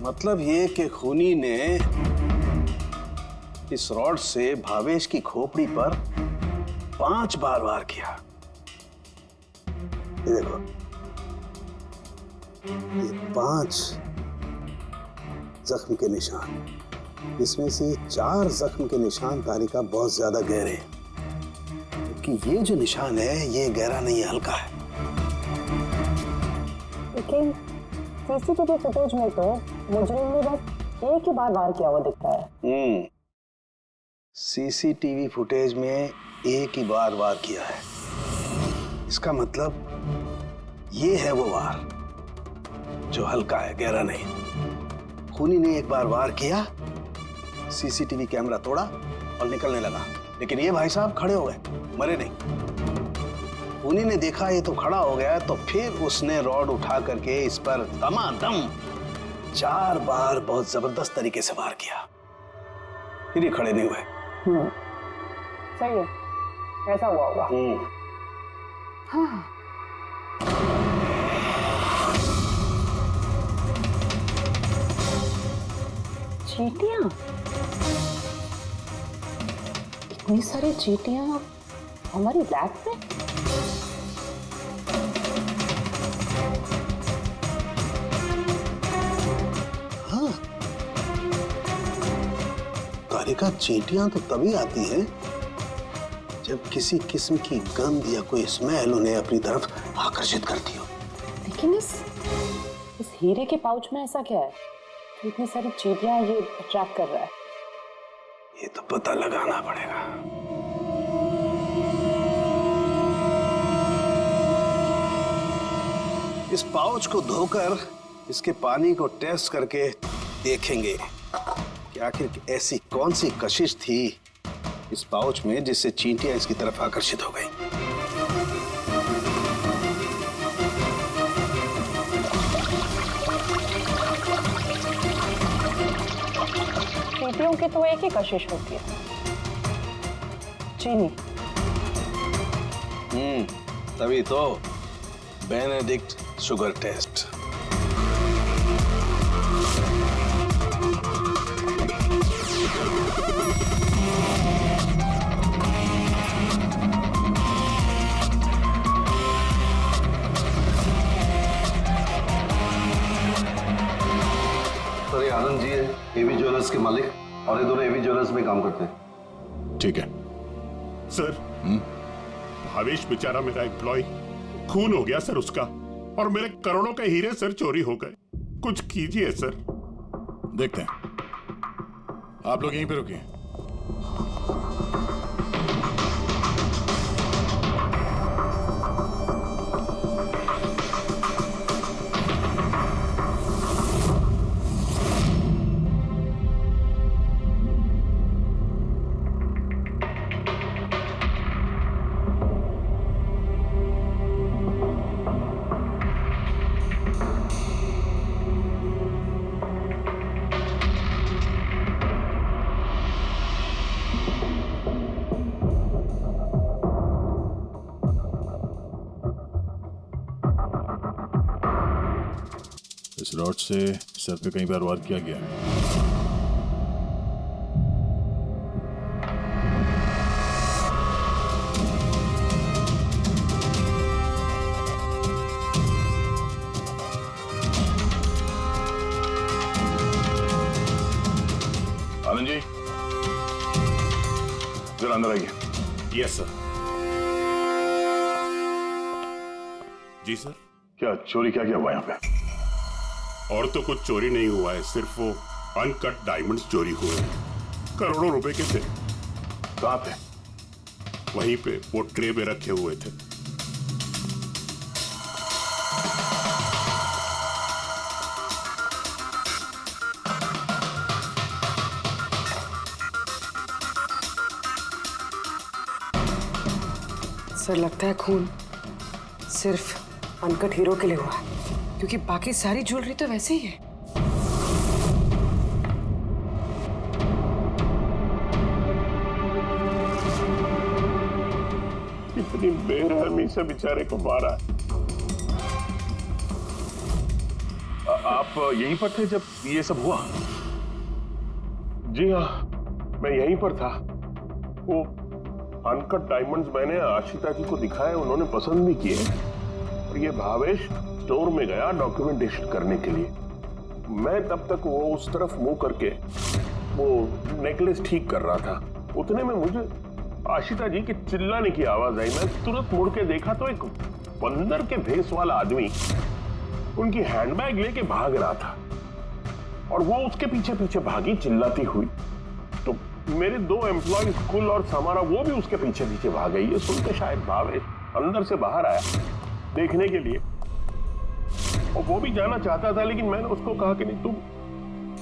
मतलब ये कि खूनी ने इस रॉड से भावेश की खोपड़ी पर 5 बार वार किया। ये देखो, ये 5 जख्म के निशान, इसमें से 4 जख्म के निशान तारिका बहुत ज्यादा गहरे हैं, क्योंकि ये जो निशान है ये गहरा नहीं है, हल्का है। लेकिन सीसीटीवी फुटेज में तो मुजरिम ने बस एक ही बार वार किया हुआ दिखता है। सीसीटीवी फुटेज में एक ही बार वार किया है, इसका मतलब ये है वो वार जो हल्का है, गहरा नहीं। खूनी ने एक बार वार किया, सीसीटीवी कैमरा तोड़ा और निकलने लगा, लेकिन ये भाई साहब खड़े हो गए, मरे नहीं। खूनी ने देखा ये तो खड़ा हो गया, तो फिर उसने रॉड उठा करके इस पर दमादम 4 बार बहुत जबरदस्त तरीके से वार किया, फिर ये खड़े नहीं हुए। सही है, ऐसा हुआ होगा। हाँ। चींटियां, इतनी सारी चींटियां हमारी लैब में। हाँ, तारिका, चींटियां तो तभी आती हैं जब किसी किस्म की गंध या कोई स्मेल उन्हें अपनी तरफ आकर्षित करती हो। लेकिन इस हीरे के पाउच में ऐसा क्या है कि इतनी सारी चींटियां ये अट्रैक्ट कर रहा है? ये तो पता लगाना पड़ेगा। इस पाउच को धोकर इसके पानी को टेस्ट करके देखेंगे कि आखिर ऐसी कौन सी कशिश थी इस पाउच में जिससे चींटियां इसकी तरफ आकर्षित हो गई। चींटियों की तो एक ही कशिश होती है, चीनी। तभी तो बेनेडिक्ट शुगर टेस्ट। सर, ये आनंद जी है, एवी ज्वेलर्स के मालिक, और ये दोनों एवी ज्वेलर्स में काम करते हैं। ठीक है सर। भावेश बेचारा मेरा एम्प्लॉय, खून हो गया सर उसका, और मेरे करोड़ों के हीरे सर चोरी हो गए। कुछ कीजिए सर। देखते हैं, आप लोग यहीं पे रुकिए। इस रॉड से सर पे कई बार वार किया गया है। आनंद जी, जरा अंदर आइए। Yes sir. जी सर। क्या चोरी क्या हुआ यहाँ पे? और तो कुछ चोरी नहीं हुआ है, सिर्फ वो अनकट डायमंड्स चोरी हुए हैं। करोड़ों रुपए के थे। कहाँ पे? वहीं पे वो ट्रे पे रखे हुए थे। सर, लगता है खून सिर्फ अनकट हीरो के लिए हुआ है, क्योंकि बाकी सारी ज्वेलरी तो वैसे ही है। कितनी बेरहमी से बेचारे को मारा है। आप यहीं पर थे जब ये सब हुआ? जी हाँ, मैं यहीं पर था। वो अनकट डायमंड्स मैंने आशिता जी को दिखाए, उन्होंने पसंद भी किए। और ये भावेश स्टोर में गया डॉक्यूमेंटेशन करने के लिए। मैं तब तक वो उस तरफ मुंह करके वो नेकलेस ठीक कर रहा था। उतने में मुझे आशिता जी की चिल्लाने की आवाज आई। मैं तुरंत मुड़ के देखा तो एक बंदर के भेस वाला आदमी उनकी हैंडबैग लेके भाग रहा था और वो उसके पीछे पीछे भागी चिल्लाती हुई। तो मेरे 2 एम्प्लॉय कुल और समारा वो भी उसके पीछे पीछे भाग गई। ये सुनकर शायद भावेश अंदर से बाहर आया देखने के लिए, और वो भी जाना चाहता था, लेकिन मैंने उसको कहा कि नहीं,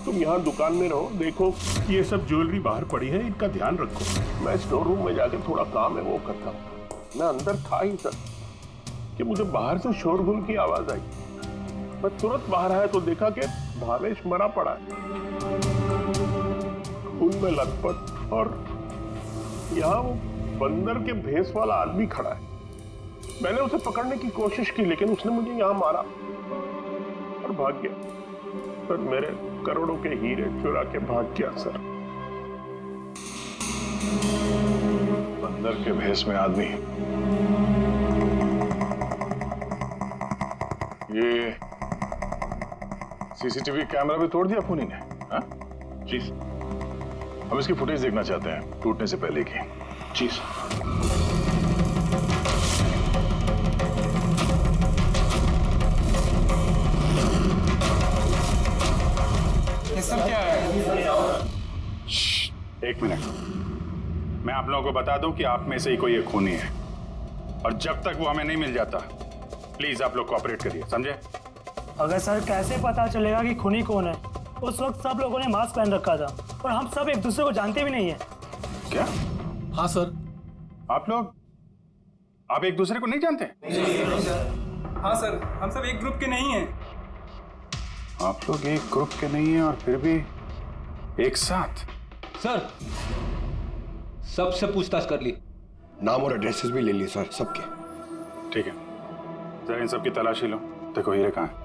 तुम यहाँ दुकान में रहो, देखो ये सब ज्वेलरी बाहर पड़ी है, इनका ध्यान रखो। मैं स्टोर रूम में जाके थोड़ा काम है वो करता हूँ। मैं अंदर था ही सर कि मुझे बाहर से शोरगुल की आवाज आई। मैं तुरंत बाहर आया तो देखा कि भावेश मरा पड़ा है, खून में लथपथ, और यहाँ वो बंदर के भेस वाला आदमी खड़ा है। मैंने उसे पकड़ने की कोशिश की, लेकिन उसने मुझे यहाँ मारा और भाग गया। सर मेरे करोड़ों के हीरे चुरा के भाग गया सर। बंदर के भेस में आदमी, ये सीसीटीवी कैमरा भी तोड़ दिया खूनी ने? हाँ? जी हम इसकी फुटेज देखना चाहते हैं टूटने से पहले की। जी ये सब क्या है? एक मिनट, मैं आप लोगों को बता दूं कि आप में से ही कोई एक खूनी है, और जब तक वो हमें नहीं मिल जाता प्लीज आप लोग कोऑपरेट करिए, समझे? अगर सर कैसे पता चलेगा कि खूनी कौन है? उस वक्त सब लोगों ने मास्क पहन रखा था और हम सब एक दूसरे को जानते भी नहीं है। क्या? हाँ सर। आप एक दूसरे को नहीं जानते? हाँ सर, हम सब एक ग्रुप के नहीं हैं। आप लोग एक ग्रुप के नहीं हैं और फिर भी एक साथ? सर सबसे पूछताछ कर ली, नाम और एड्रेसेस भी ले लिए सर सबके। ठीक है, जरा इन सबकी तलाशी लो, देखो हीरे कहाँ हैं।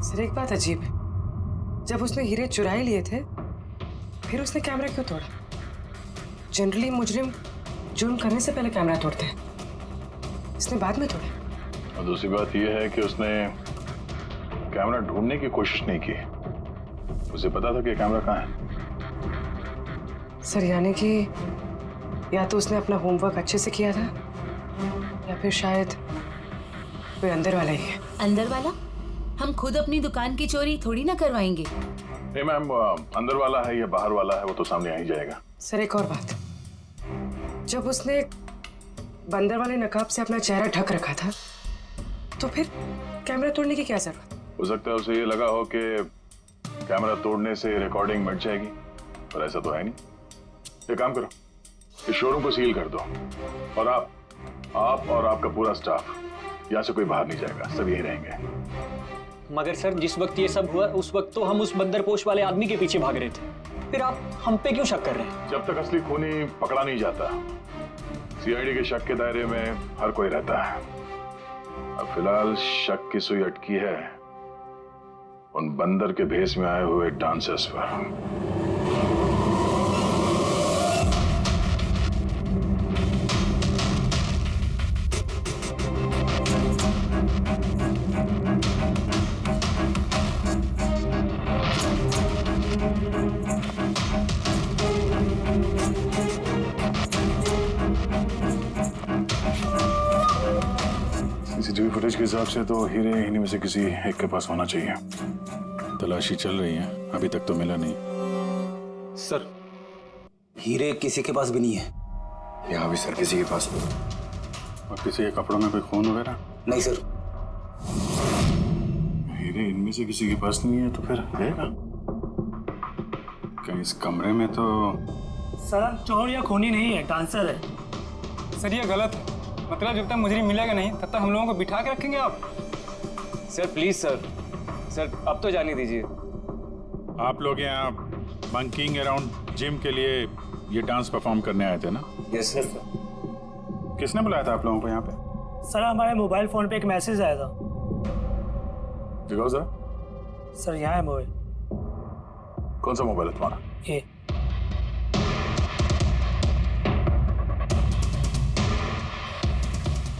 सर एक बात अजीब है, जब उसने हीरे चुरा ही लिए थे फिर उसने कैमरा क्यों तोड़ा? जनरली मुजरिम जुर्म करने से पहले कैमरा तोड़ते हैं, इसने बाद में तोड़ा। और दूसरी बात यह है कि उसने कैमरा ढूंढने की कोशिश नहीं की, उसे पता था कि कैमरा कहाँ है। सर यानी कि या तो उसने अपना होमवर्क अच्छे से किया था या फिर शायद कोई अंदर वाला ही है। अंदर वाला? हम खुद अपनी दुकान की चोरी थोड़ी ना करवाएंगे। नहीं मैम, अंदर वाला है या बाहर वाला है वो तो सामने आ ही जाएगा। सर एक और बात, जब उसने बंदर वाले नकाब से अपना चेहरा ढक रखा था तो फिर कैमरा तोड़ने की क्या जरूरत? हो सकता है उसे ये लगा हो कि कैमरा तोड़ने से रिकॉर्डिंग मिट जाएगी, पर ऐसा तो है नहीं। एक काम करो, इस शोरूम को सील कर दो और आप और आपका पूरा स्टाफ यहाँ से कोई बाहर नहीं जाएगा, सब यही रहेंगे। मगर सर जिस वक्त ये सब हुआ उस वक्त तो हम उस बंदरपोश वाले आदमी के पीछे भाग रहे थे, फिर आप हम पे क्यों शक कर रहे हैं? जब तक असली खूनी पकड़ा नहीं जाता सीआईडी के शक के दायरे में हर कोई रहता है। अब फिलहाल शक की सुई अटकी है उन बंदर के भेस में आए हुए डांसर्स पर। फुटेज के हिसाब से तो हीरे इन्हीं में से किसी एक के पास होना चाहिए। तलाशी चल रही है, अभी तक तो मिला नहीं। सर हीरे किसी के पास भी नहीं है। यहाँ भी सर किसी के पास नहीं। और किसी के कपड़ों में कोई खून वगैरह? नहीं सर। हीरे इनमें से किसी के पास नहीं है तो फिर रहेगा कहीं इस कमरे में तो। सर चोर या खूनी नहीं है, डांसर है। सर ये गलत है। मतलब जब तक मुजरिम मिलेगा नहीं तब तक हम लोगों को बिठा के रखेंगे आप? सर प्लीज सर, अब तो जाने दीजिए। आप लोग यहाँ मंकीइंग अराउंड जिम के लिए ये डांस परफॉर्म करने आए थे ना? Yes sir. किसने बुलाया था आप लोगों को यहाँ पे? सर हमारे मोबाइल फोन पे एक मैसेज आया था। दिखाओ सर। सर यहाँ है मोबाइल। कौन सा मोबाइल है तुम्हारा? ये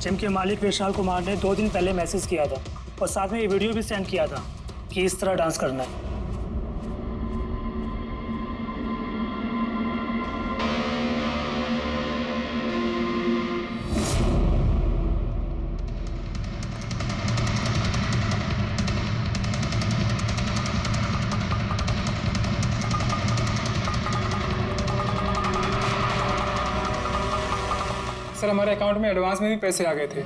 जिम के मालिक विशाल कुमार ने 2 दिन पहले मैसेज किया था और साथ में ये वीडियो भी सेंड किया था कि इस तरह डांस करना है। सर हमारे अकाउंट में एडवांस में भी पैसे आ गए थे।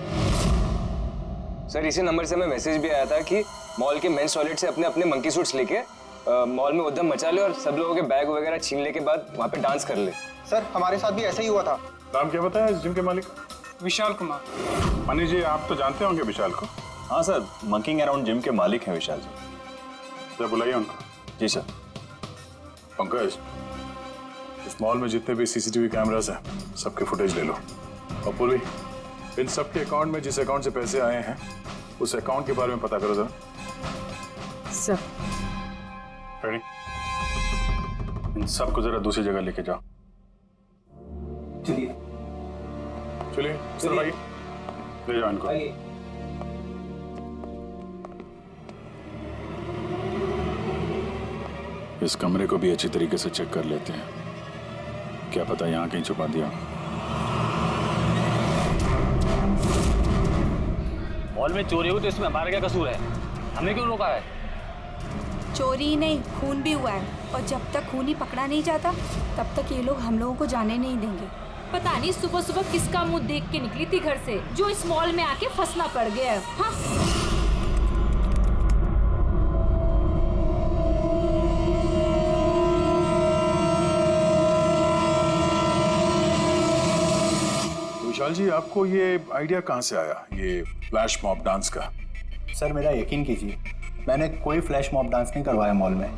सर इसी नंबर से हमें मैसेज भी आया था कि मॉल के मेंस टॉयलेट से अपने अपने मंकी सूट्स लेके मॉल में उद्यम मचा ले और सब लोगों के बैग वगैरह छीन ले के बाद वहाँ पे डांस कर ले। सर हमारे साथ भी ऐसा ही हुआ था। नाम क्या बताया इस जिम के मालिक? विशाल कुमार। मनीष जी आप तो जानते होंगे विशाल को? हाँ सर, मंकिंग अराउंड जिम के मालिक हैं विशाल जी। जब बुलाइए उनको। जी सर। पंकज, इस मॉल में जितने भी सीसीटीवी कैमरास हैं सबके फुटेज ले लो। और पुली, इन सब के अकाउंट में जिस अकाउंट से पैसे आए हैं उस अकाउंट के बारे में पता करो जरा। Sir ready? इन सबको जरा दूसरी जगह लेके जाओ। चलिए चलिए सर भाई, ले जाओ इनको। इस कमरे को भी अच्छी तरीके से चेक कर लेते हैं, क्या पता यहाँ कहीं छुपा दिया। मॉल में चोरी हुई तो इसमें हमारा क्या कसूर है? हमने क्यों रोका है? चोरी नहीं, खून भी हुआ है और जब तक खूनी पकड़ा नहीं जाता तब तक ये लोग हम लोगों को जाने नहीं देंगे। पता नहीं सुबह सुबह किसका मुंह देख के निकली थी घर से जो इस मॉल में आके फंसना पड़ गया है। हाँ? विशाल जी, आपको ये आइडिया कहाँ से आया, ये फ्लैश मॉब डांस का? सर मेरा यकीन कीजिए, मैंने कोई फ्लैश मॉब डांस नहीं करवाया मॉल में।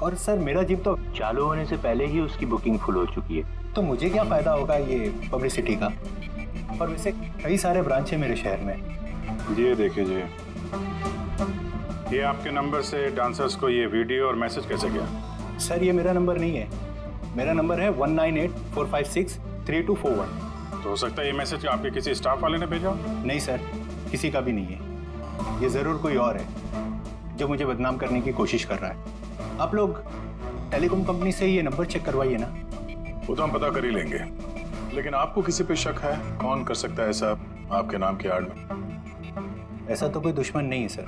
और सर मेरा जिम तो चालू होने से पहले ही उसकी बुकिंग फुल हो चुकी है, तो मुझे क्या फ़ायदा होगा ये पब्लिसिटी का। और वैसे कई सारे ब्रांच है मेरे शहर में। ये देखिए जी, ये आपके नंबर से डांसर्स को ये वीडियो और मैसेज कैसे गया? सर ये मेरा नंबर नहीं है, मेरा नंबर है 1984563241। तो हो सकता है ये मैसेज आपके किसी स्टाफ वाले ने भेजा? नहीं सर, किसी का भी नहीं है। ये ज़रूर कोई और है जो मुझे बदनाम करने की कोशिश कर रहा है। आप लोग टेलीकॉम कंपनी से ये नंबर चेक करवाइए ना। वो तो हम पता कर ही लेंगे, लेकिन आपको किसी पे शक है? कौन कर सकता है ऐसा आपके नाम की आड़ में? ऐसा तो कोई दुश्मन नहीं है सर,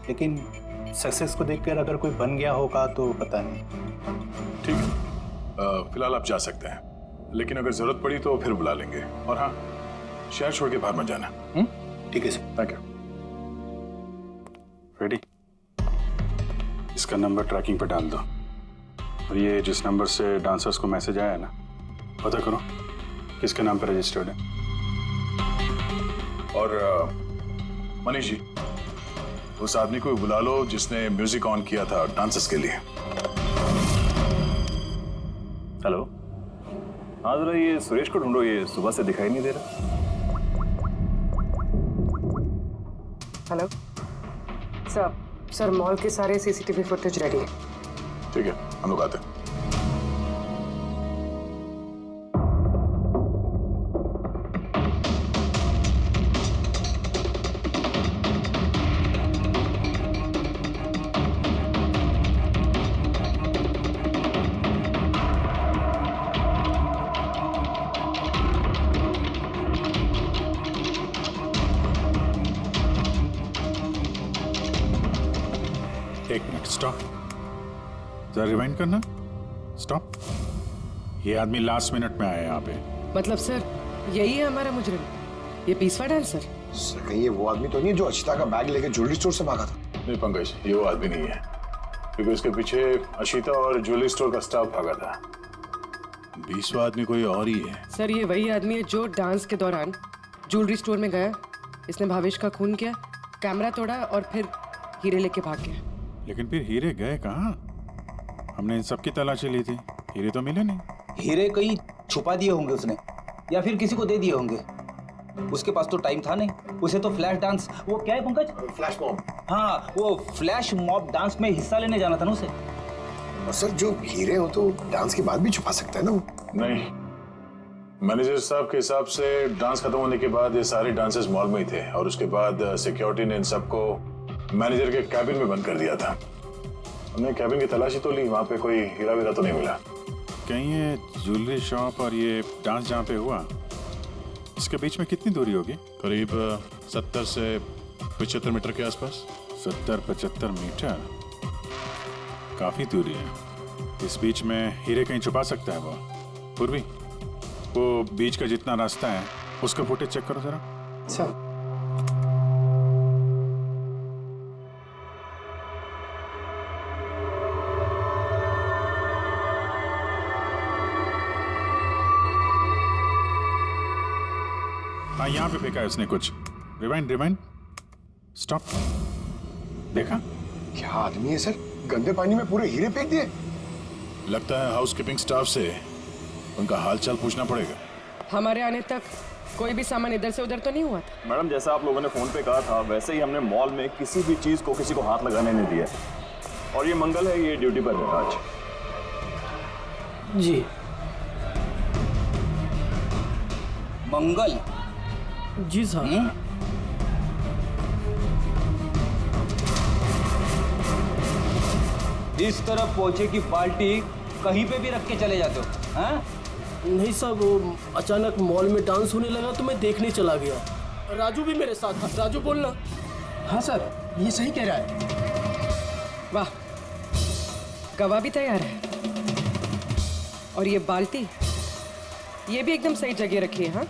लेकिन सक्सेस को देखकर अगर कोई बन गया होगा तो पता नहीं। ठीक है, फिलहाल आप जा सकते हैं, लेकिन अगर जरूरत पड़ी तो फिर बुला लेंगे। और हाँ, शहर छोड़ के बाहर मत जाना। ठीक है सर। Thank you. रेडी? इसका नंबर ट्रैकिंग पे डाल दो और ये जिस नंबर से डांसर्स को मैसेज आया है ना, पता करो किसके नाम पे रजिस्टर्ड है। और मनीष जी, उस आदमी को बुला लो जिसने म्यूजिक ऑन किया था डांसर्स के लिए। हेलो, हाँ जरा ये सुरेश को ढूंढो, ये सुबह से दिखाई नहीं दे रहा। हेलो सर, मॉल के सारे सीसीटीवी फुटेज रेडी है। ठीक है, हम लोग आते हैं। एक मिनट, स्टॉप। जरा रिवाइंड करना, स्टॉप। ये आदमी लास्ट मिनट में आया यहाँ पे। मतलब सर यही है हमारा मुजरिम, ये पीसवा डांसर? सर कहीं ये वो आदमी तो नहीं है जो अशिता का बैग लेके ज्वेलरी स्टोर से भागा था? नहीं पंकज, ये वो आदमी नहीं है, क्योंकि उसके पीछे अशिता और ज्वेलरी स्टोर का स्टाफ भागा था। 20वां आदमी कोई और ही है। सर ये वही आदमी है जो डांस के दौरान ज्वेलरी स्टोर में गया, इसने भावेश का खून किया, कैमरा तोड़ा और फिर हीरे लेके भाग गया। लेकिन फिर हीरे गए कहाँ? हमने इन सब की तलाशी ली थी, हीरे तो मिले नहीं। हीरे कहीं छुपा दिए होंगे उसने, या फिर किसी को दे दिए होंगे। उसके पास तो टाइम था नहीं, उसे तो फ्लैश डांस, वो क्या है पंकज? Flash mob. हाँ, वो फ्लैश मॉब डांस में हिस्सा लेने जाना था ना उसे। और सर जो हीरे हो तो डांस के बाद भी छुपा सकता है ना वो? नहीं, मैनेजर साहब के हिसाब से डांस खत्म होने के बाद ये सारे डांसर्स मॉल में ही थे और उसके बाद सिक्योरिटी ने इन सबको मैनेजर के कैबिन में बंद कर दिया था। हमने कैबिन की तलाशी तो ली, वहाँ पे कोई हीरा वीरा तो नहीं मिला। कहीं ये ज्वेलरी शॉप और ये डांस जहाँ पे हुआ, इसके बीच में कितनी दूरी होगी? करीब 70 से 75 मीटर के आसपास। 70-75 मीटर, काफी दूरी है। इस बीच में हीरे कहीं छुपा सकता है वो। पूर्वी, वो बीच का जितना रास्ता है उसका फुटेज चेक करो जरा। अच्छा। हाँ, यहाँ पे फेंका है उसने कुछ। Rewind, stop. देखा? क्या आदमी है सर, गंदे पानी में पूरे हीरे फेंक दिए। लगता है हाउसकीपिंग स्टाफ से उनका हालचाल पूछना पड़ेगा। हमारे आने तक कोई भी सामान इधर से उधर तो नहीं हुआ था? मैडम, जैसा आप लोगों ने फोन पे कहा था वैसे ही हमने मॉल में किसी भी चीज को किसी को हाथ लगाने नहीं दिया। और ये मंगल है, ये ड्यूटी पर है आज। जी मंगल? जी सर। इस तरफ पहुंचे कि बाल्टी कहीं पे भी रख के चले जाते हो? हाँ? नहीं साहब, वो अचानक मॉल में डांस होने लगा तो मैं देखने चला गया। राजू भी मेरे साथ था। राजू बोलना। हाँ सर, ये सही कह रहा है। वाह, गवाह भी तैयार है। और ये बाल्टी, ये भी एकदम सही जगह रखी है, हाँ?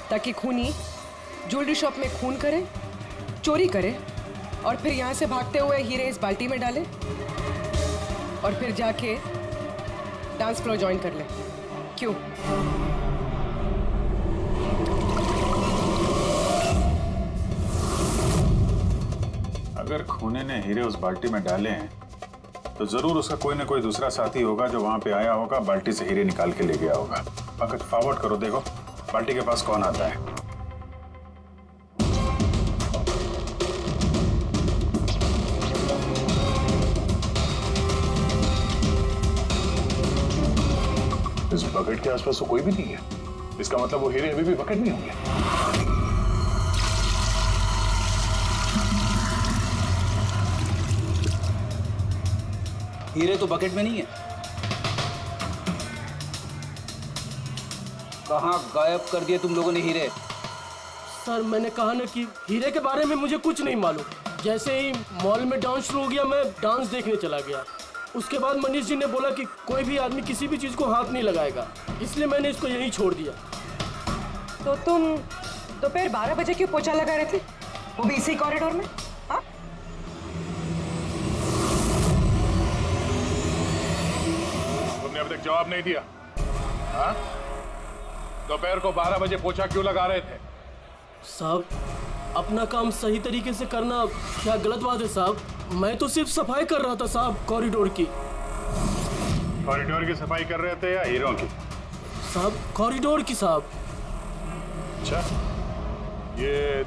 ताकि खूनी ज्वेलरी शॉप में खून करे, चोरी करे और फिर यहाँ से भागते हुए हीरे इस बाल्टी में डाले और फिर जाके डांस फ्लोर ज्वाइन कर ले। क्यों? अगर खूनी ने हीरे उस बाल्टी में डाले हैं तो जरूर उसका कोई ना कोई दूसरा साथी होगा जो वहां पे आया होगा, बाल्टी से हीरे निकाल के ले गया होगा। पंकज, फॉरवर्ड करो, देखो बाल्टी के पास कौन आता है। इस बकेट के आसपास तो कोई भी नहीं है। इसका मतलब वो हीरे अभी भी बकेट में होंगे। हीरे तो बकेट में नहीं है। कहाँ गायब कर दिए तुम लोगों ने हीरे? सर मैंने कहा ना कि हीरे के बारे में मुझे कुछ नहीं मालूम। जैसे ही मॉल में डांस शुरू हो गया मैं डांस देखने चला गया। उसके बाद मनीष जी ने बोला कि कोई भी आदमी किसी भी चीज को हाथ नहीं लगाएगा, इसलिए मैंने इसको यहीं छोड़ दिया। तो तुम दोपहर 12 बजे क्यों पोछा लगा रहे थे, वो भी इसी कॉरिडोर में? हाँ? तुमने अब तक जवाब नहीं दिया। हाँ? दोपहर को 12 बजे पोछा क्यों लगा रहे थे? साहब, अपना काम सही तरीके से करना क्या गलत बात है साहब? मैं तो सिर्फ सफाई कर रहा था साहब, कॉरिडोर की। कॉरिडोर की सफाई कर रहे थे या हीरों की? साहब कॉरिडोर की साहब। अच्छा, ये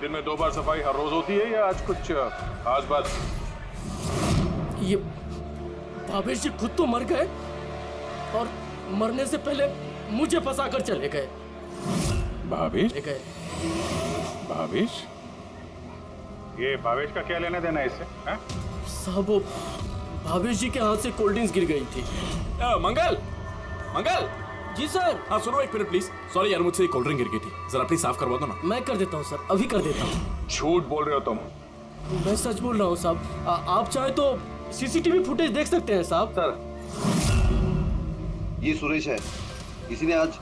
दिन में 2 बार सफाई हर रोज होती है या आज कुछ खास बात? ये भावेश जी खुद तो मर गए और मरने से पहले मुझे फंसा कर चले गए। भावेश? गए। भावेश? ये भावेश का क्या लेना देना इससे? साहब वो भावेश जी के हाथ से कोल्ड ड्रिंक्स गिर गई थी। मंगल, मंगल। जी सर। हाँ सुनो एक मिनट प्लीज। सॉरी यार, मुझसे कोल्ड ड्रिंक गिर गई थी, जरा प्लीज साफ करवा दो ना। मैं कर देता हूँ सर, अभी कर देता हूँ। झूठ बोल रहे हो तुम। मैं सच बोल रहा हूँ साहब। आप चाहे तो सीसीटीवी फुटेज देख सकते हैं साहब। सर, ये सुरेश है। इसी ने आज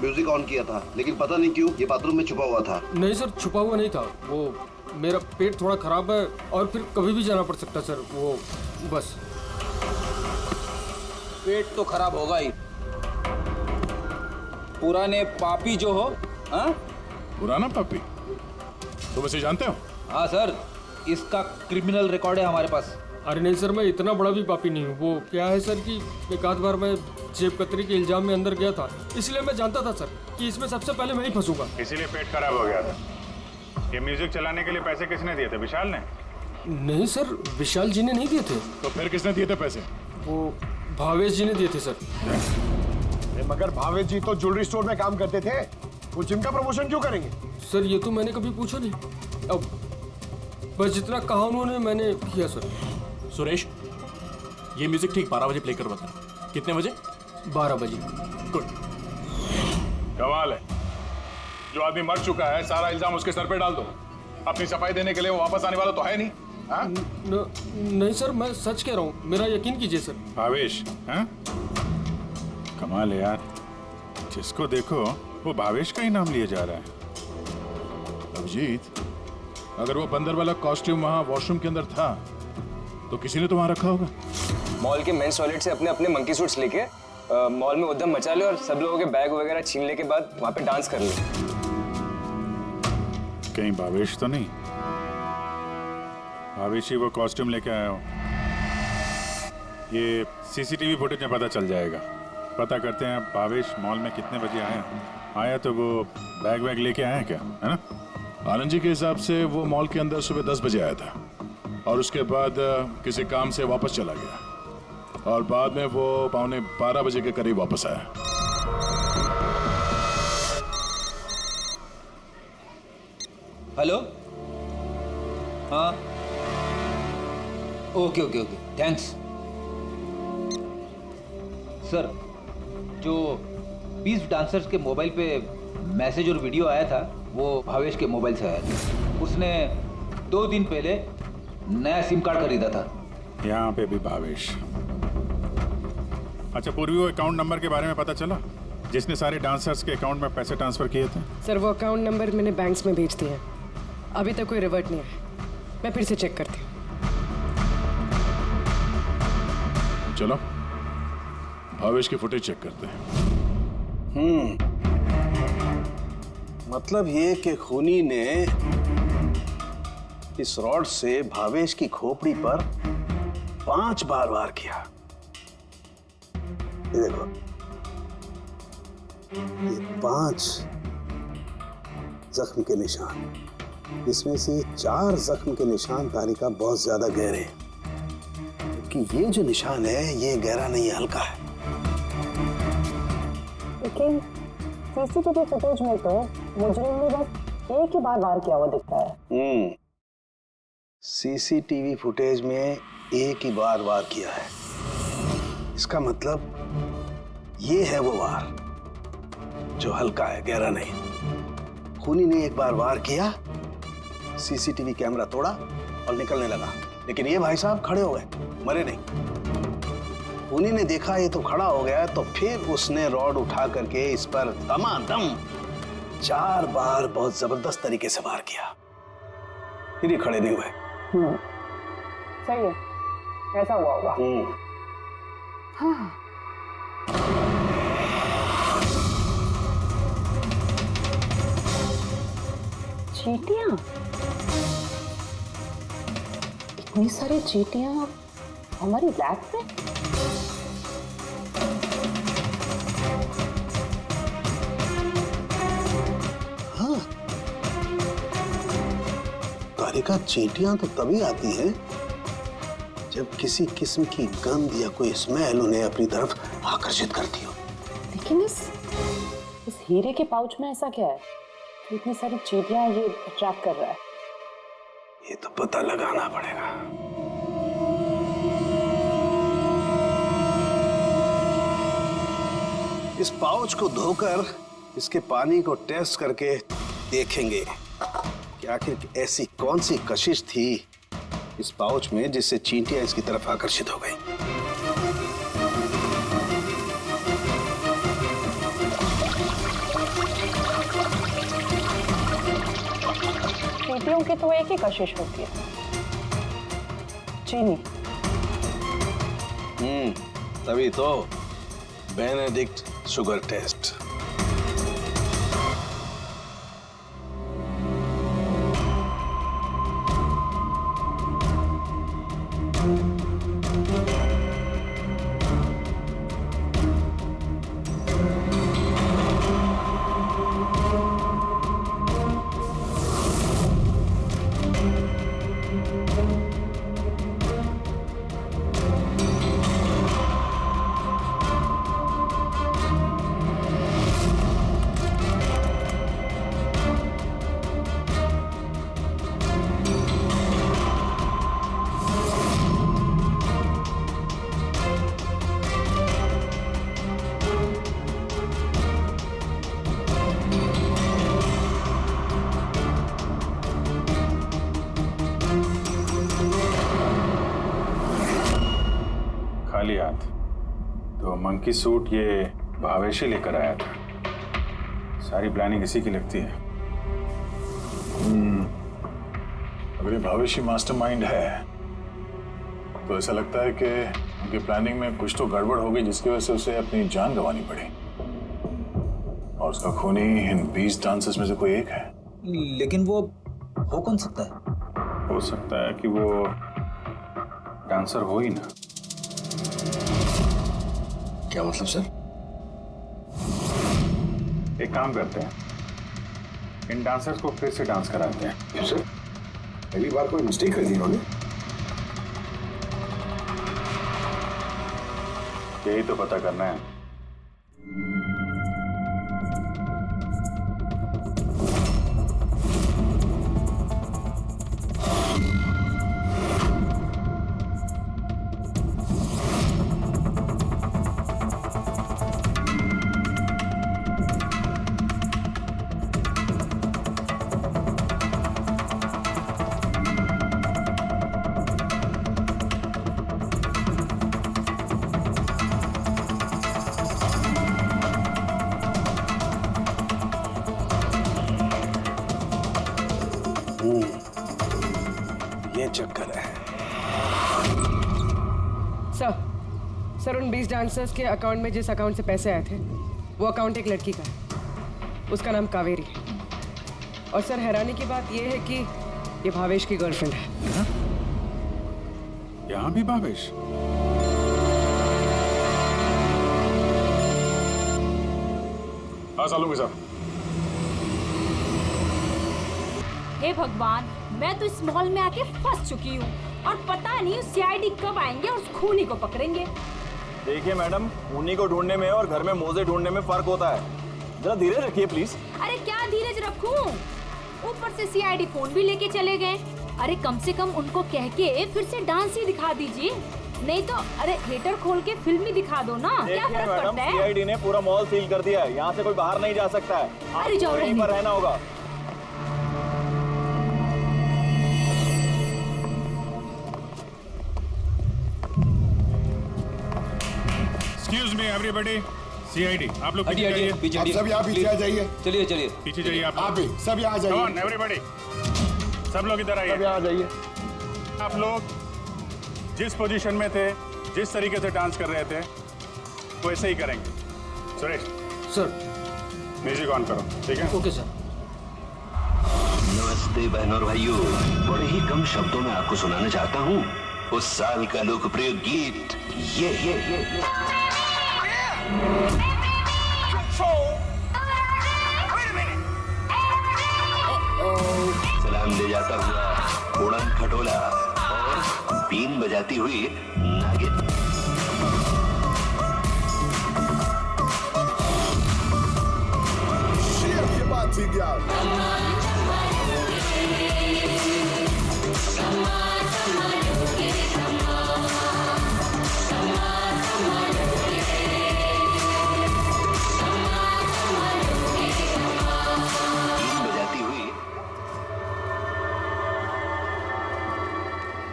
म्यूजिक ऑन किया था, लेकिन पता नहीं क्यों ये बाथरूम में छुपा हुआ था। नहीं सर, छुपा हुआ नहीं था। वो मेरा पेट थोड़ा खराब है और फिर कभी भी जाना पड़ सकता सर। वो बस। पेट तो खराब होगा ही। पुराने पापी जो हो। हाँ, पुराना पापी? तुम इसे जानते हो? हाँ सर, इसका क्रिमिनल रिकॉर्ड है हमारे पास। अरे नहीं सर, मैं इतना बड़ा भी पापी नहीं हूँ। वो क्या है सर कि एक आध बार मैं जेब कतरी के इल्जाम में अंदर गया था, इसलिए मैं जानता था सर कि इसमें सबसे पहले मैं ही फंसूंगा। इसीलिए पेट खराब हो गया था। ये म्यूजिक चलाने के लिए पैसे किसने दिए थे? विशाल ने? नहीं सर, विशाल जी ने नहीं दिए थे। तो फिर किसने दिए थे पैसे? वो भावेश जी ने दिए थे सर। मगर भावेश जी तो ज्वेलरी स्टोर में काम करते थे, वो जिम का प्रमोशन क्यों करेंगे? सर ये तो मैंने कभी पूछा नहीं। अब बस जितना कहा उन्होंने मैंने किया सर। सुरेश, ये म्यूजिक ठीक 12 बजे प्ले करवाता। कितने बजे? 12 बजे। गुड। कमाल है, जो आदमी मर चुका है सारा इल्जाम उसके सर पे डाल दो। अपनी सफाई देने के लिए वो वापस आने वाला तो है नहीं। हाँ? नहीं सर, मैं सच कह रहा हूँ, मेरा यकीन कीजिए सर। भावेश? हाँ? कमाल है यार, जिसको देखो वो भावेश का ही नाम लिया जा रहा है। अभिजीत, अगर वो बंदर वाला कॉस्ट्यूम वहाँ वॉशरूम के अंदर था तो किसी ने तो वहाँ रखा होगा। मॉल के मेंस टॉयलेट से अपने अपने मंकी सूट्स लेके मॉल में उद्यम मचा ले और सब लोगों के बैग वगैरह छीन ले के बाद वहाँ पे डांस कर ले। कहीं भावेश तो नहीं? भावेश ही वो कॉस्ट्यूम लेके आया हो। ये सीसीटीवी फुटेज में पता चल जाएगा। पता करते हैं भावेश मॉल में कितने बजे आया तो वो बैग वैग लेके आया क्या, है ना? आनंद जी के हिसाब से वो मॉल के अंदर सुबह 10 बजे आया था और उसके बाद किसी काम से वापस चला गया और बाद में वो 11:15 बजे के करीब वापस आया। हेलो। हाँ, okay okay okay, thanks sir. जो 20 डांसर्स के मोबाइल पे मैसेज और वीडियो आया था वो भावेश के मोबाइल से आया था। उसने 2 दिन पहले नया सिम कार्ड खरीदा था। यहाँ पे भी भावेश। अच्छा पूर्वी, वो अकाउंट नंबर के बारे में पता चला जिसने सारे डांसर्स के अकाउंट में पैसे ट्रांसफर किए थे? सर वो अकाउंट नंबर मैंने बैंक्स में भेज दिए हैं, अभी तक कोई रिवर्ट नहीं है। मैं फिर से चेक करती हूँ। चलो भावेश की फुटेज चेक करते हैं। मतलब ये कि खूनी ने इस रॉड से भावेश की खोपड़ी पर 5 बार वार किया। ये देखो, ये 5 जख्म के निशान, इसमें से 4 जख्म के निशान तारिका बहुत ज्यादा गहरे हैं, क्योंकि ये जो निशान है ये गहरा नहीं है, हल्का है। लेकिन सीसीटीवी फुटेज में तो मुजरिम ने बस एक ही बार वार किया हुआ दिखता है। सीसीटीवी फुटेज में एक ही बार वार किया है, इसका मतलब ये है वो वार जो हल्का है, गहरा नहीं। खूनी ने एक बार वार किया, सीसीटीवी कैमरा तोड़ा और निकलने लगा, लेकिन ये भाई साहब खड़े हो गए, मरे नहीं। खूनी ने देखा ये तो खड़ा हो गया, तो फिर उसने रॉड उठा करके इस पर दमादम 4 बार बहुत जबरदस्त तरीके से वार किया, फिर ये खड़े नहीं हुए। सही है, ऐसा हुआ होगा। हाँ। चींटियां, इतनी सारी चींटियां हमारी लैब में। हाँ, तारिका, चींटियां तो तभी आती हैं जब किसी किस्म की गंध या कोई स्मेल उन्हें अपनी तरफ आकर्षित करती हो। लेकिन इस हीरे के पाउच में ऐसा क्या है, इतनी सारी चींटियां ये अट्रैक्ट कर रहा है? ये तो पता लगाना पड़ेगा। इस पाउच को धोकर इसके पानी को टेस्ट करके देखेंगे कि आखिर ऐसी कौन सी कशिश थी इस पाउच में, जिससे चींटियां इसकी तरफ आकर्षित हो गई। चींटियों की तो एक ही कशिश होती है, चीनी। तभी तो बेनेडिक्ट शुगर टेस्ट। खाली हाथ तो मंकी सूट ये भावेश ही लेकर आया था। सारी प्लानिंग इसी की लगती है। अगर ये भावेश ही मास्टरमाइंड है तो ऐसा लगता है कि उनकी प्लानिंग में कुछ तो गड़बड़ हो गई, जिसकी वजह से उसे अपनी जान गंवानी पड़ी। और उसका खूनी इन 20 डांसर्स में से कोई एक है। लेकिन वो हो कौन सकता है? हो सकता है कि वो डांसर हो ही ना। क्या मतलब सर? एक काम करते हैं, इन डांसर्स को फिर से डांस कराते हैं। सर, पहली बार कोई मिस्टेक कर दी इन्होंने। यही तो पता करना है। ये चक्कर है। सर उन 20 डांसर्स के अकाउंट में जिस अकाउंट से पैसे आए थे वो अकाउंट एक लड़की का है। उसका नाम कावेरी है। और सर हैरानी की बात यह है कि ये भावेश की गर्लफ्रेंड है। यहाँ भी भावेश? हाँ सालूंगी साहब। हे भगवान, मैं तो इस मॉल में आके फंस चुकी हूँ और पता नहीं उस सीआईडी कब आएंगे और उस खूनी को पकड़ेंगे। देखिए मैडम, खूनी को ढूंढने में और घर में मोजे ढूंढने में फर्क होता है। जरा धीरे रखिए प्लीज। अरे क्या धीरज रखूं? ऊपर से सीआईडी फोन भी लेके चले गए। अरे कम से कम उनको कह के फिर से डांस ही दिखा दीजिए, नहीं तो अरे थिएटर खोल के फिल्म ही दिखा दो ना। क्या फर्क पड़ता है? सीआईडी ने पूरा मॉल सील कर दिया है, यहाँ से कोई बाहर नहीं जा सकता है। अरे जाओ, यहीं पर रहना होगा। Excuse me everybody, CID, आप लोग हटिए, हटिए, पीछे आप सब यहाँ पीछे आ जाइए। चलिए चलिए पीछे जाइए। आप भी सब यहाँ आ जाइए। Come on, everybody, सब लोग इधर आइए। सब यहाँ आ जाइए। आप लोग जिस पोजीशन में थे, जिस तरीके से डांस कर रहे थे, वैसे ही करेंगे। सुरेश सर, म्यूजिक ऑन करो। ठीक है? Okay sir. नमस्ते बहनों और भाइयों, बड़े ही कम शब्दों में आपको सुनाना चाहता हूँ उस साल का लोकप्रिय गीत ये। सलाम ले जाता हुआ उड़न खटोला और बीन बजाती हुई नागिन। ये बात थी क्या?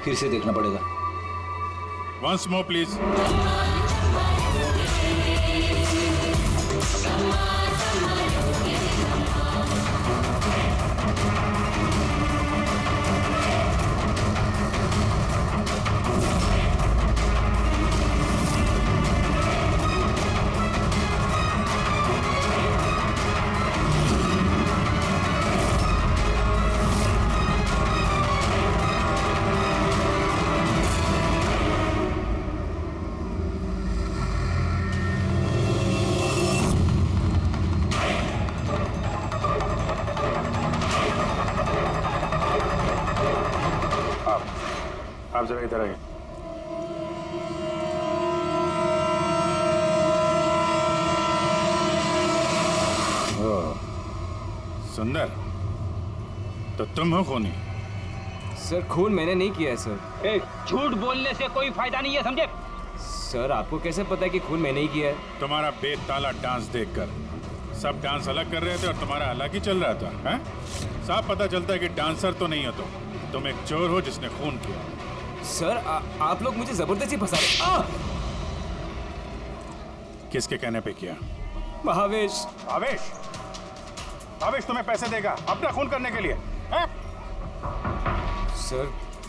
फिर से देखना पड़ेगा। Once more please. आप जरा इधर आइए। सुंदर, तो तुम हो खूनी? सर खून मैंने नहीं किया है सर। झूठ बोलने से कोई फायदा नहीं है, समझे? सर आपको कैसे पता है कि खून मैंने ही किया है? तुम्हारा बेताला डांस देखकर सब डांस अलग कर रहे थे और तुम्हारा अलग ही चल रहा था, हैं? साफ पता चलता है कि डांसर तो नहीं हो तुम एक चोर हो जिसने खून किया। सर आप लोग मुझे जबरदस्ती फंसा रहे। किसके कहने पे किया? भावेश। भावेश? भावेश तुम्हें पैसे देगा अपना खून करने के लिए, हैं?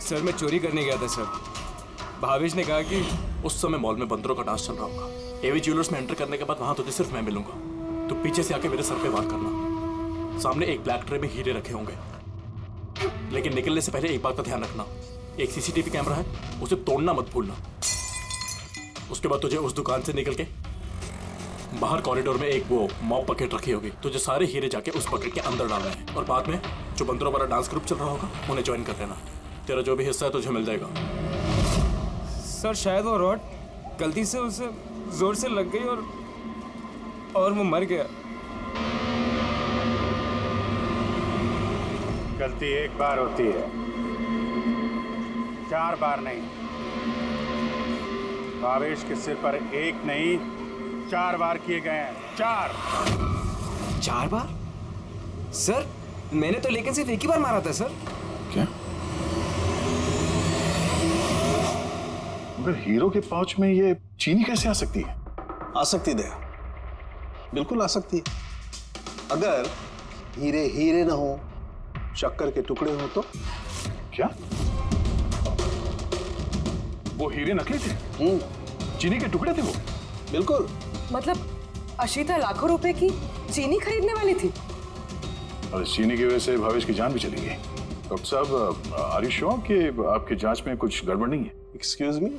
सर मैं चोरी करने गया था सर। भावेश ने कहा कि उस समय मॉल में बंदरों का डांस चल रहा होगा। एवी ज्वेलर्स में एंटर करने के बाद वहां तुझे सिर्फ मैं मिलूंगा। तो पीछे से आके मेरे सर पे वार करना। सामने एक ब्लैक ट्रे में हीरे रखे होंगे, लेकिन निकलने से पहले एक बात का ध्यान रखना, एक सीसीटीवी कैमरा है, उसे तोड़ना मत भूलना। उसके बाद तुझे उस दुकान से निकल के बाहर कॉरिडोर में एक वो मॉप बकेट रखी होगी, तुझे सारे हीरे जाके उस बकेट के अंदर डालने हैं और बाद में जो बंदरों वाला डांस ग्रुप चल रहा होगा उन्हें ज्वाइन कर लेना। तेरा जो भी हिस्सा है तुझे मिल जाएगा। सर शायद वो रॉड गलती से उसे जोर से लग गई और वो मर गया। गलती एक बार होती है, 4 बार नहीं। भावेश के सिर पर एक नहीं 4 बार किए गए हैं। 4 बार? सर मैंने तो लेकिन सिर्फ एक ही बार मारा था सर। क्या? मगर हीरो के पाउच में ये चीनी कैसे आ सकती है? आ सकती दया, बिल्कुल आ सकती है। अगर हीरे हीरे ना हो, शक्कर के टुकड़े हो तो? क्या वो हीरे नकली थे? चीनी के टुकड़े थे वो? बिल्कुल। मतलब अशीता लाखों रुपए की चीनी खरीदने वाली थी और चीनी की वजह से भावेश की जान भी चली गई। डॉक्टर साहब, आर यू श्योर कि आपकी जांच में कुछ गड़बड़ नहीं है? Excuse me?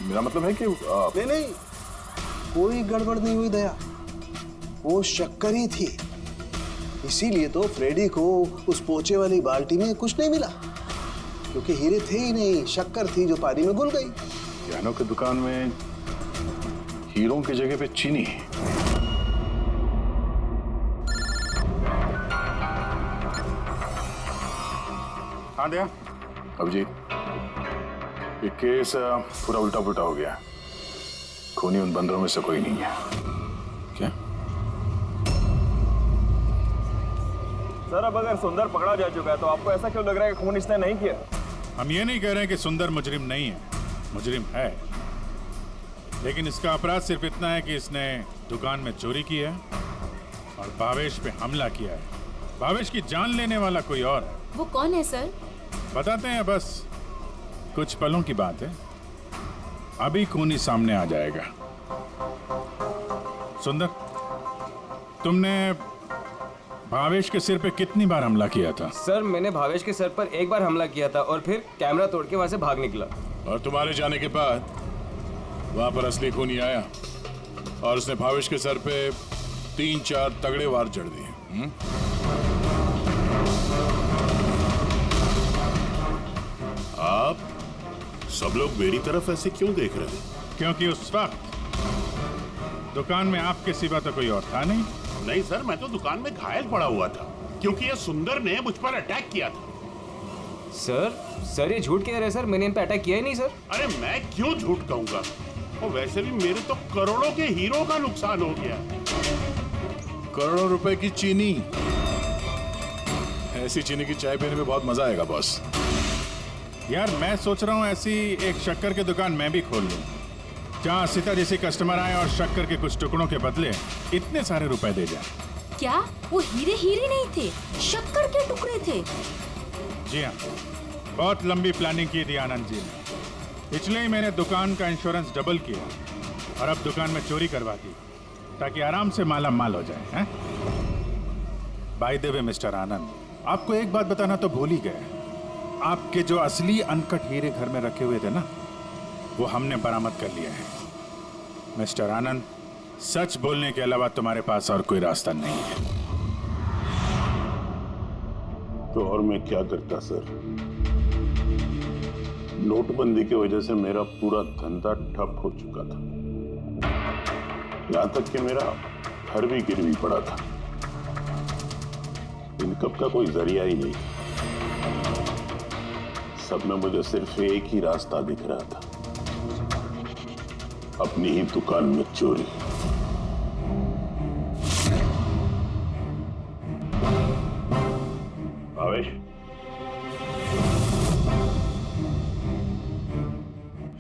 मेरा मतलब है कि नहीं, कोई गड़बड़ नहीं हुई दया, वो शक्कर ही थी। इसीलिए तो फ्रेडी को उस पोचे वाली बाल्टी में कुछ नहीं मिला, क्योंकि हीरे थे ही नहीं, शक्कर थी जो पानी में घुल गई। गहनों की दुकान में हीरों की जगह पे चीनी है। हाँ दया। अब जी ये केस पूरा उल्टा पुल्टा हो गया। खूनी उन बंदरों में से कोई नहीं है। क्या? सर अब अगर सुंदर पकड़ा जा चुका है तो आपको ऐसा क्यों लग रहा है कि खून इसने नहीं किया? हम ये नहीं कह रहे हैं कि सुंदर मुजरिम नहीं है, मुजरिम है, लेकिन इसका अपराध सिर्फ इतना है कि इसने दुकान में चोरी की है और भावेश पे हमला किया है। भावेश की जान लेने वाला कोई और है। वो कौन है सर? बताते हैं, बस कुछ पलों की बात है, अभी खूनी सामने आ जाएगा। सुंदर, तुमने भावेश के सिर पे कितनी बार हमला किया था? सर मैंने भावेश के सर पर एक बार हमला किया था और फिर कैमरा तोड़ के वहां से भाग निकला। और तुम्हारे जाने के बाद वहां पर असली खूनी आया और उसने भावेश के सर पे 3-4 तगड़े वार जड़ दिए। आप सब लोग मेरी तरफ ऐसे क्यों देख रहे हैं? क्योंकि उस वक्त दुकान में आपके सिवा तो कोई और था नहीं। नहीं सर, मैं तो दुकान में घायल पड़ा हुआ था क्योंकि ये सुंदर ने मुझ पर अटैक किया था। सर ये झूठ कह रहे हैं सर, मैंने इन पे अटैक किया ही नहीं सर। अरे मैं क्यों झूठ कहूंगा, और वैसे भी मेरे तो करोड़ों के हीरो का नुकसान हो गया। करोड़ों रुपए की चीनी, ऐसी चीनी की चाय पीने में बहुत मजा आएगा बॉस। यार मैं सोच रहा हूँ ऐसी एक शक्कर की दुकान मैं भी खोल लूँ, जहाँ सीता जैसे कस्टमर आए और शक्कर के कुछ टुकड़ों के बदले इतने सारे रुपए दे जाए। क्या वो हीरे हीरे नहीं थे, शक्कर के टुकड़े थे? जी हाँ, बहुत लंबी प्लानिंग की थी आनंद जी ने, इसलिए ही मैंने दुकान का इंश्योरेंस डबल किया और अब दुकान में चोरी करवा दी ताकि आराम से माला माल हो जाए। बाय द वे मिस्टर आनंद, आपको एक बात बताना तो भूल ही गए, आपके जो असली अनकट हीरे घर में रखे हुए थे ना, वो हमने बरामद कर लिया है। मिस्टर आनंद, सच बोलने के अलावा तुम्हारे पास और कोई रास्ता नहीं है। तो और मैं क्या करता सर? नोटबंदी की वजह से मेरा पूरा धंधा ठप हो चुका था, यहां तक कि मेरा घर भी गिरवी पड़ा था। इनकम का कोई जरिया ही नहीं, सब में मुझे सिर्फ एक ही रास्ता दिख रहा था, अपनी ही दुकान में चोरी। भावेश,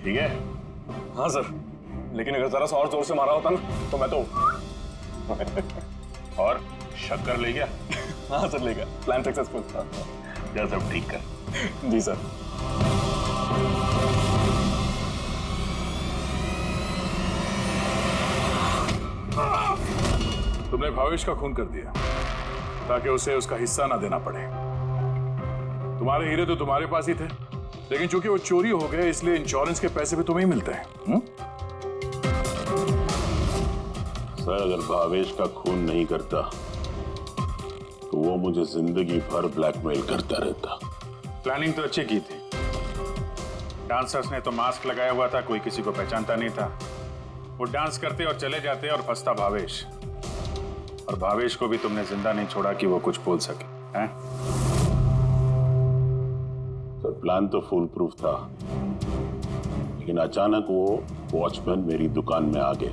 ठीक है? हाँ सर, लेकिन अगर जरा सा और जोर से मारा होता ना तो मैं तो और शक्कर ले गया? हाँ सर, ले गया। प्लान सक्सेसफुल था। जा सब ठीक कर। जी सर। तुमने भावेश का खून कर दिया ताकि उसे उसका हिस्सा ना देना पड़े। तुम्हारे हीरे तो तुम्हारे पास ही थे, लेकिन चूंकि वो चोरी हो गए इसलिए इंश्योरेंस के पैसे भी तुम्हें ही मिलते हैं। सर, अगर भावेश का खून नहीं करता तो वो मुझे जिंदगी भर ब्लैकमेल करता रहता। प्लानिंग तो अच्छी की थी, डांसर्स ने तो मास्क लगाया हुआ था, कोई किसी को पहचानता नहीं था। वो डांस करते और चले जाते और फंसता भावेश, और भावेश को भी तुमने जिंदा नहीं छोड़ा कि वो कुछ बोल सके, हैं? सर, प्लान तो फुल प्रूफ था, लेकिन अचानक वो वॉचमैन मेरी दुकान में आ गया।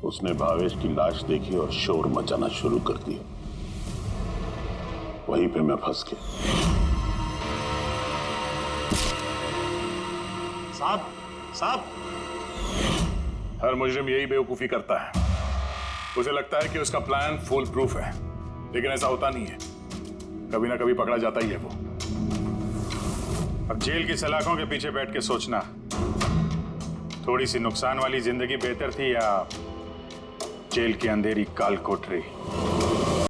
उसने भावेश की लाश देखी और शोर मचाना शुरू कर दिया। वहीं पे मैं फंस गया। साहब, साहब, हर मुजरिम यही बेवकूफी करता है। उसे लगता है कि उसका प्लान फुल प्रूफ है, लेकिन ऐसा होता नहीं है। कभी ना कभी पकड़ा जाता ही है वो। अब जेल की सलाखों के पीछे बैठ के सोचना, थोड़ी सी नुकसान वाली जिंदगी बेहतर थी या जेल की अंधेरी काल कोठरी?